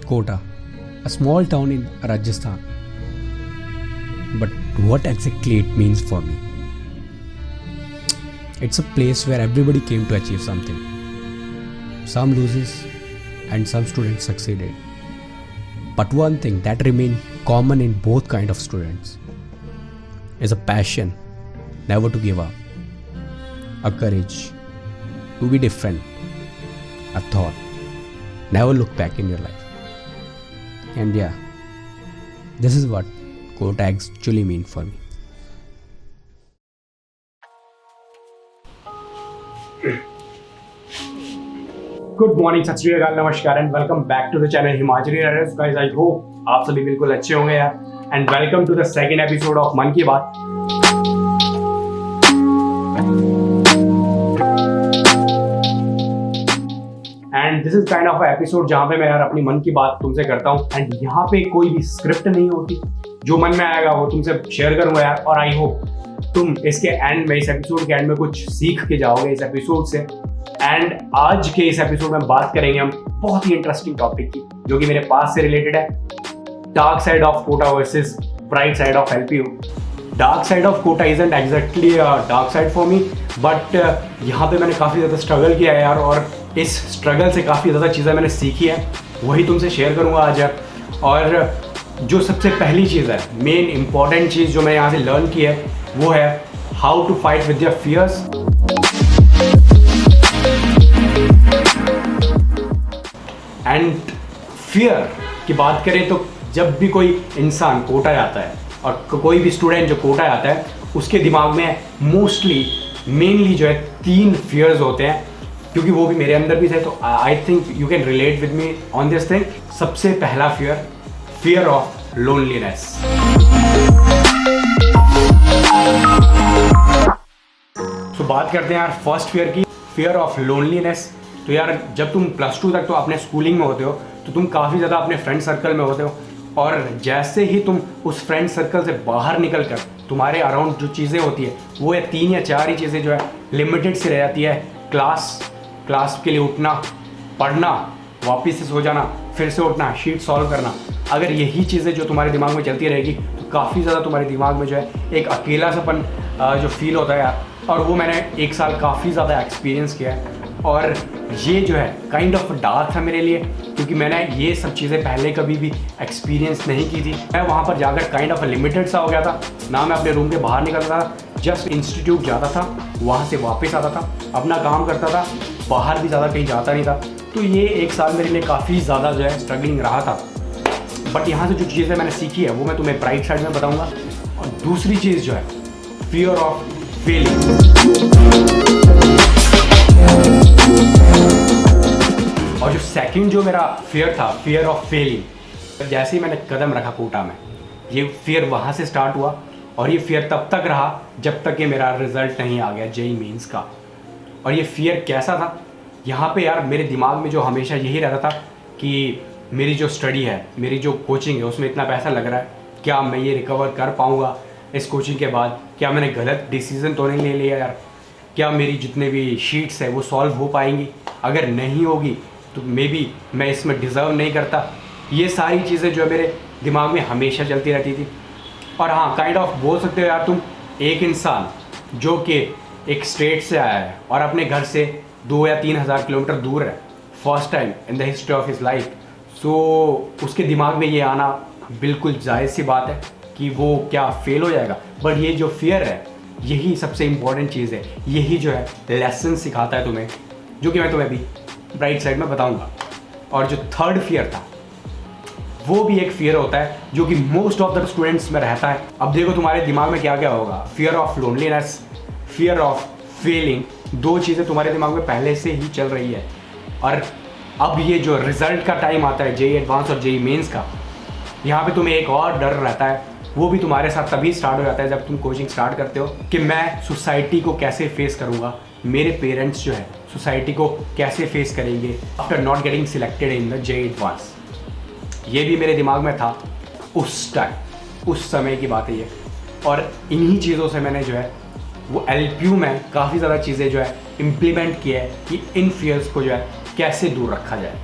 Kota, a small town in Rajasthan. But what exactly it means for me? It's a place where everybody came to achieve something. Some loses and some students succeeded. But one thing that remained common in both kind of students is a passion never to give up, a courage to be different, a thought never look back in your life. And yeah, this is what Kota actually mean for me. Good morning, Sat Sri Akal, नमस्कार and welcome back to the channel Himachali riders. Guys, I hope आप सभी बिल्कुल अच्छे होंगे यार। And welcome to the second episode of Mann ki Baat. And this is kind of episode जहां पे मैं यार अपनी मन की बात तुमसे करता हूं। एंड यहाँ पे कोई भी स्क्रिप्ट नहीं होती, जो मन में आएगा वो तुमसे शेयर करूंगा यार। और आई होप तुम इसके एंड में, इस एपिसोड के एंड में कुछ सीख के जाओगे इस एपिसोड से। एंड आज के इस एपिसोड में बात करेंगे हम बहुत ही इंटरेस्टिंग टॉपिक की, जो कि मेरे पास से रिलेटेड है। Dark side of Kota versus bright side of LPU. Dark side of Kota isn't exactly dark side for me, but यहाँ पे मैंने काफ़ी ज़्यादा स्ट्रगल किया है यार। और इस स्ट्रगल से काफ़ी ज़्यादा चीज़ें मैंने सीखी है, वही तुमसे शेयर करूँगा आज यार। और जो सबसे पहली चीज़ है, मेन इंपॉर्टेंट चीज़ जो मैं यहाँ से लर्न की है, वो है how to fight with your fears. And fear की बात करें तो जब भी कोई इंसान कोटा जाता है और कोई भी स्टूडेंट जो कोटा जाता है, उसके दिमाग में मोस्टली मेनली जो है 3 फियर्स होते हैं, क्योंकि वो भी मेरे अंदर भी थे। तो I think you can relate with me on this thing. सबसे पहला फियर ऑफ लोनलीनेस। तो बात करते हैं यार फर्स्ट फियर की, फियर ऑफ लोनलीनेस। तो यार जब तुम +2 तक तो अपने स्कूलिंग में होते हो, तो तुम काफ़ी ज़्यादा अपने फ्रेंड सर्कल में होते हो। और जैसे ही तुम उस फ्रेंड सर्कल से बाहर निकल कर तुम्हारे अराउंड जो चीज़ें होती है, वो है 3 या 4 ही चीज़ें जो है लिमिटेड से रह जाती है। क्लास के लिए उठना, पढ़ना, वापस से सो जाना, फिर से उठना, शीट सॉल्व करना। अगर यही चीज़ें जो तुम्हारे दिमाग में चलती रहेगी, तो काफ़ी ज़्यादा तुम्हारे दिमाग में जो है एक अकेलासापन जो फील होता है यार। और वो मैंने 1 साल काफ़ी ज़्यादा एक्सपीरियंस किया है। और ये जो है काइंड ऑफ डार्क था मेरे लिए, क्योंकि मैंने ये सब चीज़ें पहले कभी भी एक्सपीरियंस नहीं की थी। मैं वहाँ पर जाकर काइंड ऑफ लिमिटेड सा हो गया था ना। मैं अपने रूम के बाहर निकलता था, जस्ट इंस्टीट्यूट जाता था, वहाँ से वापस आता था, अपना काम करता था, बाहर भी ज़्यादा कहीं जाता नहीं था। तो ये 1 साल मेरे लिए काफ़ी ज़्यादा जो है स्ट्रगलिंग रहा था। बट यहाँ से जो चीज़ें मैंने सीखी है, वो मैं तुम्हें ब्राइट साइड में बताऊँगा। और दूसरी चीज़ जो है फियर ऑफ फेलिंग। और जो सेकंड जो मेरा फियर था, फियर ऑफ फेलिंग, जैसे ही मैंने कदम रखा कोटा में, ये फियर वहाँ से स्टार्ट हुआ। और ये फियर तब तक रहा जब तक कि मेरा रिजल्ट नहीं आ गया जेईई मेंस का। और ये फियर कैसा था, यहाँ पे यार मेरे दिमाग में जो हमेशा यही रहता था कि मेरी जो स्टडी है, मेरी जो कोचिंग है, उसमें इतना पैसा लग रहा है, क्या मैं ये रिकवर कर पाऊँगा इस कोचिंग के बाद? क्या मैंने गलत डिसीज़न तो नहीं ले लिया यार? क्या मेरी जितने भी शीट्स है वो सॉल्व हो पाएंगी? अगर नहीं होगी तो मे बी मैं इसमें डिज़र्व नहीं करता। ये सारी चीज़ें जो है मेरे दिमाग में हमेशा चलती रहती थी। और हाँ, काइंड ऑफ बोल सकते हो यार, तुम एक इंसान जो कि एक स्टेट से आया है और अपने घर से 2 या 3 हज़ार किलोमीटर दूर है, first time in the history of his life, so उसके दिमाग में ये आना बिल्कुल जायज़ सी बात है कि वो क्या फेल हो जाएगा। बट ये जो फियर है, यही सबसे इम्पॉर्टेंट चीज़ है। यही जो है लेसन सिखाता है तुम्हें, जो कि मैं तुम्हें अभी ब्राइट साइड में बताऊंगा। और जो थर्ड फियर था, वो भी एक फियर होता है जो कि मोस्ट ऑफ द स्टूडेंट्स में रहता है। अब देखो तुम्हारे दिमाग में क्या क्या होगा। Fear of loneliness, fear of Fehling, 2 चीज़ें तुम्हारे दिमाग में पहले से ही चल रही है। और अब ये जो रिजल्ट का टाइम आता है, जेईई एडवांस और जेईई मेंस का, यहाँ पे तुम्हें एक और डर रहता है। वो भी तुम्हारे साथ तभी स्टार्ट हो जाता है जब तुम कोचिंग स्टार्ट करते हो, कि मैं सोसाइटी को कैसे फेस करूँगा, मेरे पेरेंट्स जो है सोसाइटी को कैसे फेस करेंगे after not getting selected in the JEE advance. ये भी मेरे दिमाग में था उस टाइम, उस समय की बात है ये। और इन्हीं चीज़ों से मैंने जो है वो एलपीयू में काफ़ी ज़्यादा चीज़ें जो है इम्प्लीमेंट की है कि इन फियर्स को जो है कैसे दूर रखा जाए।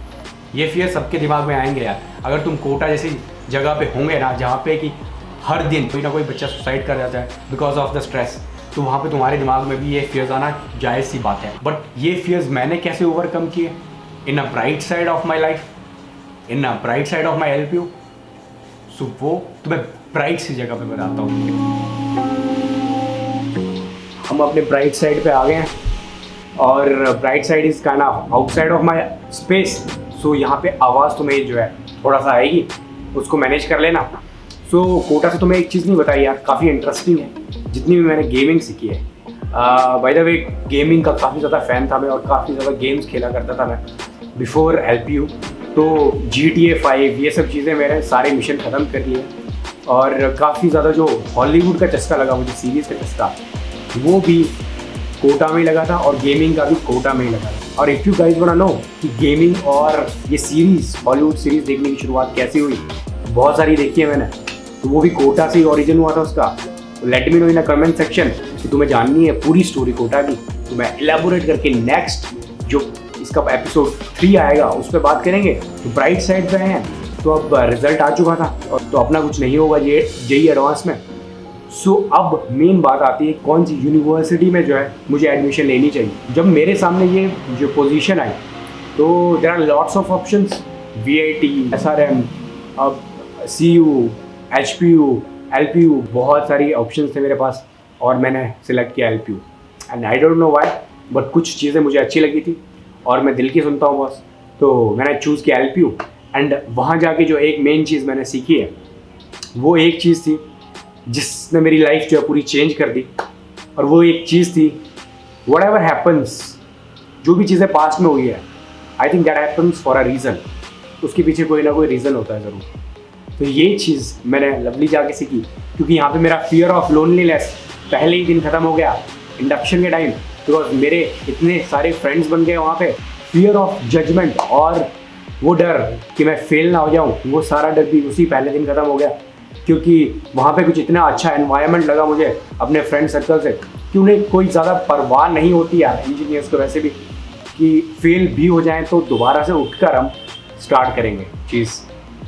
ये फियर सबके दिमाग में आएंगे यार। अगर तुम कोटा जैसी जगह पे होंगे ना जहाँ पे कि हर दिन कोई ना कोई बच्चा सुसाइड कर जाता है बिकॉज ऑफ द स्ट्रेस, तो वहाँ पे तुम्हारे दिमाग में भी ये फियर्स आना जायज़ सी बात है। बट ये फियर्स मैंने कैसे ओवरकम किए in a bright side of my life, in a bright side of my LPU। So वो तुम्हें ब्राइट सी जगह पे बताता हूँ। हम अपने ब्राइट साइड पे आ गए हैं और bright side is kind of outside of my space. So यहाँ पे आवाज़ तुम्हें जो है थोड़ा सा आएगी, उसको मैनेज कर लेना। सो कोटा से तुम्हें एक चीज़ नहीं बताई यार, काफ़ी इंटरेस्टिंग है जितनी भी मैंने गेमिंग सीखी है। बाय द वे गेमिंग का काफ़ी ज़्यादा फ़ैन था मैं और काफ़ी ज़्यादा गेम्स खेला करता था मैं बिफोर LPU। तो GTA 5 ये सब चीज़ें मेरे सारे मिशन ख़त्म कर लिए और काफ़ी ज़्यादा जो हॉलीवुड का चस्का लगा मुझे, सीरीज़ का चस्का, वो भी कोटा में ही लगा था और गेमिंग का भी कोटा में ही लगा था। और if you guys want to know कि गेमिंग और ये सीरीज़, हॉलीवुड सीरीज़ देखने की शुरुआत कैसे हुई, बहुत सारी देखी है मैंने, तो वो भी कोटा से ही ओरिजिन हुआ था उसका। Let me know in a comment section कि तुम्हें जाननी है पूरी स्टोरी कोटा की, तो मैं एलैबोरेट करके नेक्स्ट जो इसका एपिसोड 3 आएगा उस पर बात करेंगे। तो ब्राइट साइड पे हैं, तो अब रिजल्ट आ चुका था और तो अपना कुछ नहीं होगा ये JEE एडवांस में। सो अब मेन बात आती है कौन सी यूनिवर्सिटी में जो है मुझे एडमिशन लेनी चाहिए। जब मेरे सामने ये जो पोजीशन आई तो there are lots of options, VIT, SRM, अब CU, HPU, LPU, बहुत सारी ऑप्शंस थे मेरे पास और मैंने सिलेक्ट किया LPU। And I don't know why, but कुछ चीज़ें मुझे अच्छी लगी थी और मैं दिल की सुनता हूँ बस, तो मैंने चूज़ किया LPU। एंड वहाँ जाके जो एक मेन चीज़ मैंने सीखी है वो एक चीज़ थी जिसने मेरी लाइफ जो है पूरी चेंज कर दी। और वो एक चीज़ थी, वट एवर हैपन्स, जो भी चीज़ें पास्ट में हुई है, I think that happens for a reason, उसके पीछे कोई ना कोई रीज़न होता है ज़रूर। तो ये चीज़ मैंने लवली जाके सीखी, क्योंकि यहाँ पे मेरा फियर ऑफ लोनलीनेस पहले ही दिन ख़त्म हो गया इंडक्शन के टाइम, बिकॉज मेरे इतने सारे फ्रेंड्स बन गए वहाँ पे। फियर ऑफ जजमेंट और वो डर कि मैं फेल ना हो जाऊँ, वो सारा डर भी उसी पहले दिन ख़त्म हो गया, क्योंकि वहाँ पे कुछ इतना अच्छा एनवायरनमेंट लगा मुझे अपने फ्रेंड सर्कल से कि उन्हें कोई ज़्यादा परवाह नहीं होती यार, इंजीनियर्स को वैसे भी, कि फेल भी हो जाएं तो दोबारा से उठकर हम स्टार्ट करेंगे चीज़।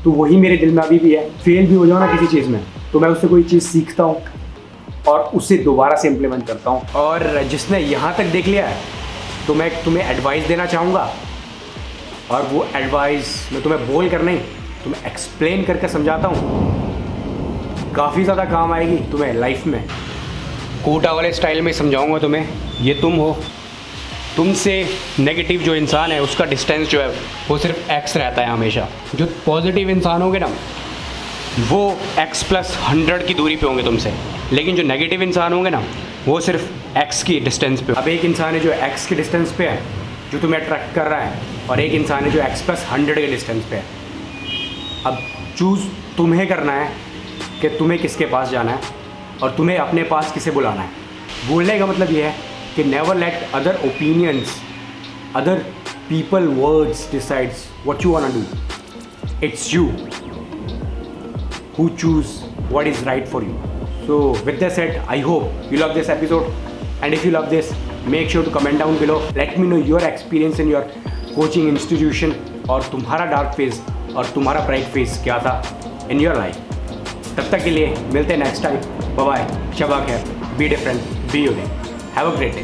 तो वही मेरे दिल में अभी भी है, फेल भी हो जाओ ना किसी चीज़ में तो मैं उससे कोई चीज़ सीखता हूँ और उससे दोबारा से इम्प्लीमेंट करता हूँ। और जिसने यहाँ तक देख लिया है तो मैं तुम्हें एडवाइस देना चाहूँगा, और वो एडवाइस मैं तुम्हें बोल कर नहीं, तुम्हें एक्सप्लेन करके समझाता हूँ, काफ़ी ज़्यादा काम आएगी तुम्हें लाइफ में। कोटा वाले स्टाइल में समझाऊंगा तुम्हें। ये तुम हो, तुमसे नेगेटिव जो इंसान है उसका डिस्टेंस जो है वो सिर्फ X रहता है हमेशा। जो पॉजिटिव इंसान होंगे ना वो X+100 की दूरी पे होंगे तुमसे, लेकिन जो नेगेटिव इंसान होंगे ना वो सिर्फ X की डिस्टेंस पे। अब एक इंसान है जो X के डिस्टेंस पे है जो तुम्हें अट्रैक्ट कर रहा है, और एक इंसान है जो X+100 के डिस्टेंस पे है। अब चूज़ तुम्हें करना है कि तुम्हें किसके पास जाना है और तुम्हें अपने पास किसे बुलाना है। बोलने का मतलब ये है कि never let other opinions, other people words decides what you want to do. It's you who choose what is right for you. So with that said, I hope you love this episode, and if you love this, make sure to comment down below. Let me know your experience in your coaching institution, और तुम्हारा dark phase और तुम्हारा bright phase क्या था in your life. तब तक के लिए मिलते हैं next time. Bye bye, Shaba खैर, be different, be unique, have a great day.